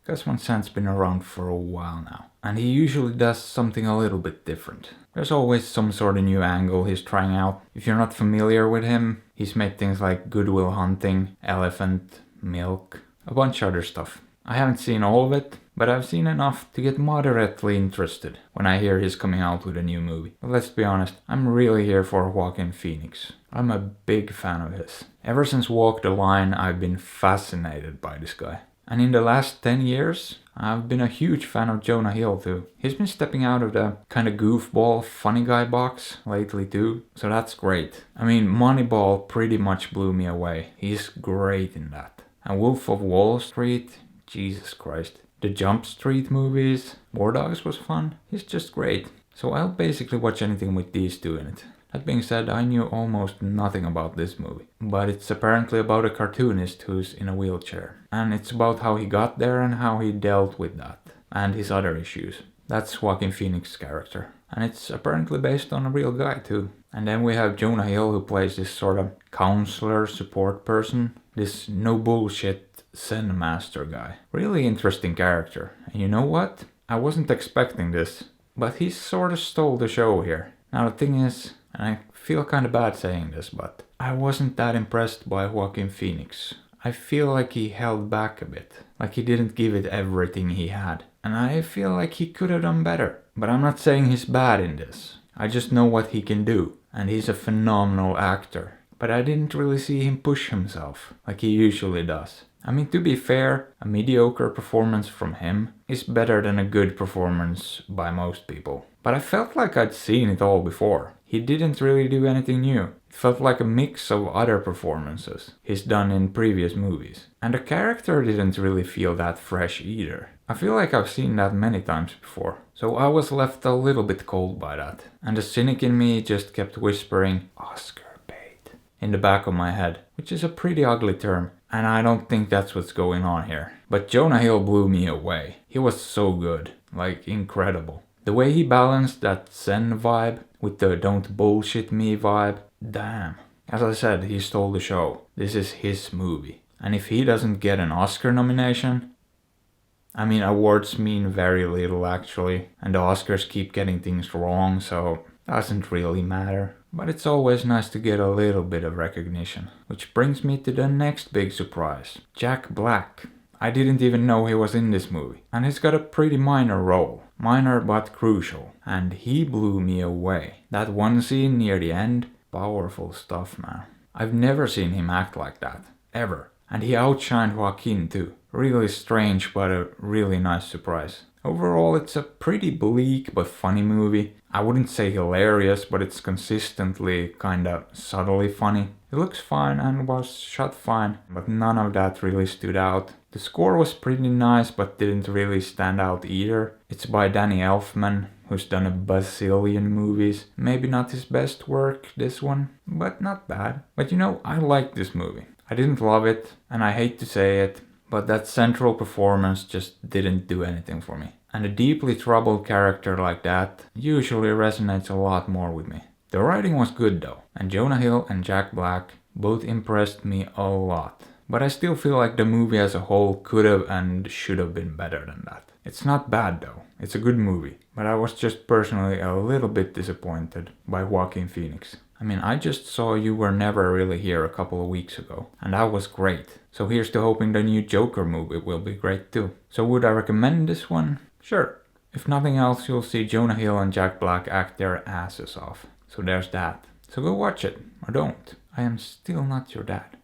Because Sant's been around for a while now, and he usually does something a little bit different. There's always some sort of new angle he's trying out. If you're not familiar with him, he's made things like Good Will Hunting, Elephant, Milk, a bunch of other stuff. I haven't seen all of it, but I've seen enough to get moderately interested when I hear he's coming out with a new movie. But let's be honest, I'm really here for Joaquin Phoenix. I'm a big fan of his. Ever since Walk the Line, I've been fascinated by this guy. And in the last 10 years, I've been a huge fan of Jonah Hill too. He's been stepping out of the kind of goofball funny guy box lately too, so that's great. I mean, Moneyball pretty much blew me away. He's great in that. And Wolf of Wall Street, Jesus Christ. The Jump Street movies, War Dogs was fun. He's just great. So I'll basically watch anything with these two in it. That being said, I knew almost nothing about this movie. But it's apparently about a cartoonist who's in a wheelchair. And it's about how he got there and how he dealt with that. And his other issues. That's Joaquin Phoenix's character. And it's apparently based on a real guy too. And then we have Jonah Hill, who plays this sort of counselor, support person. This no bullshit Zen master guy. Really interesting character. And you know what? I wasn't expecting this. But he sort of stole the show here. Now the thing is, and I feel kind of bad saying this, but I wasn't that impressed by Joaquin Phoenix. I feel like he held back a bit. Like he didn't give it everything he had. And I feel like he could have done better. But I'm not saying he's bad in this. I just know what he can do. And he's a phenomenal actor. But I didn't really see him push himself like he usually does. I mean, to be fair, a mediocre performance from him is better than a good performance by most people. But I felt like I'd seen it all before. He didn't really do anything new. It felt like a mix of other performances he's done in previous movies. And the character didn't really feel that fresh either. I feel like I've seen that many times before. So I was left a little bit cold by that. And the cynic in me just kept whispering, Oscar bait, in the back of my head. Which is a pretty ugly term. And I don't think that's what's going on here. But Jonah Hill blew me away. He was so good. Like, incredible. The way he balanced that Zen vibe with the don't bullshit me vibe. Damn. As I said, he stole the show. This is his movie. And if he doesn't get an Oscar nomination... I mean, awards mean very little actually. And the Oscars keep getting things wrong, so... doesn't really matter. But it's always nice to get a little bit of recognition. Which brings me to the next big surprise. Jack Black. I didn't even know he was in this movie. And he's got a pretty minor role. Minor but crucial. And he blew me away. That one scene near the end, powerful stuff, man. I've never seen him act like that. Ever. And he outshined Joaquin too. Really strange but a really nice surprise. Overall, it's a pretty bleak but funny movie. I wouldn't say hilarious, but it's consistently kinda subtly funny. It looks fine and was shot fine, but none of that really stood out. The score was pretty nice, but didn't really stand out either. It's by Danny Elfman, who's done a bazillion movies. Maybe not his best work, this one, but not bad. But you know, I liked this movie. I didn't love it, and I hate to say it, but that central performance just didn't do anything for me. And a deeply troubled character like that usually resonates a lot more with me. The writing was good though, and Jonah Hill and Jack Black both impressed me a lot. But I still feel like the movie as a whole could have and should have been better than that. It's not bad though, it's a good movie, but I was just personally a little bit disappointed by Joaquin Phoenix. I mean, I just saw You Were Never Really Here a couple of weeks ago, and that was great. So here's to hoping the new Joker movie will be great too. So would I recommend this one? Sure. If nothing else, you'll see Jonah Hill and Jack Black act their asses off. So there's that. So go watch it, or don't. I am still not your dad.